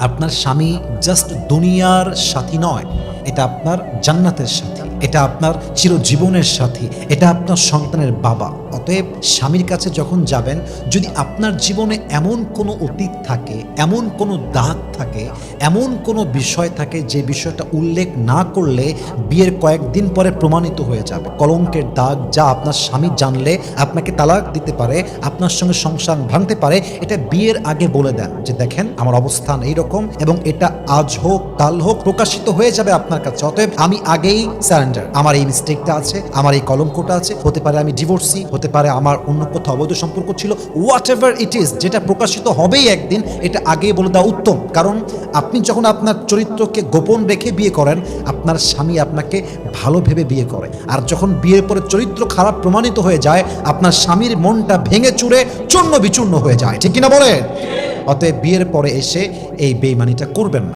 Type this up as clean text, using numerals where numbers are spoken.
আপনার স্বামী জাস্ট দুনিয়ার সাথী নয়, এটা আপনার জান্নাতের সাথী, এটা আপনার চিরজীবনের সাথী, এটা আপনার সন্তানের বাবা। অতএব স্বামীর কাছে যখন যাবেন, যদি আপনার জীবনে এমন কোনো অতীত থাকে, এমন কোনো দাগ থাকে, এমন কোনো বিষয় থাকে যে বিষয়টা উল্লেখ না করলে বিয়ের কয়েকদিন পরে প্রমাণিত হয়ে যাবে, কলঙ্কের দাগ, যা আপনার স্বামী জানলে আপনাকে তালাক দিতে পারে, আপনার সঙ্গে সংসার ভাঙতে পারে, এটা বিয়ের আগে বলে দেন যে দেখেন আমার অবস্থান এইরকম এবং এটা আজ হোক কাল হোক প্রকাশিত হয়ে যাবে আপনার কাছে। অতএব আমি আগেই সারেন্ডার, আমার এই মিস্টেকটা আছে, আমার এই কলঙ্কটা আছে, হতে পারে আমি ডিভোর্সি, হতে পারে আমার অন্য কোথাও অবৈধ সম্পর্ক ছিল, হোয়াট এভার ইট ইজ, যেটা প্রকাশিত হবেই একদিন, এটা আগেই বলে দেওয়া উত্তম। কারণ আপনি যখন আপনার চরিত্রকে গোপন রেখে বিয়ে করেন, আপনার স্বামী আপনাকে ভালো ভেবে বিয়ে করে, আর যখন বিয়ের পরে চরিত্র খারাপ প্রমাণিত হয়ে যায়, আপনার স্বামীর মনটা ভেঙে চুরে চূর্ণ বিচূর্ণ হয়ে যায়। ঠিক কিনা বলেন? অতএব বিয়ের পরে এসে এই বেইমানিটা করবেন না।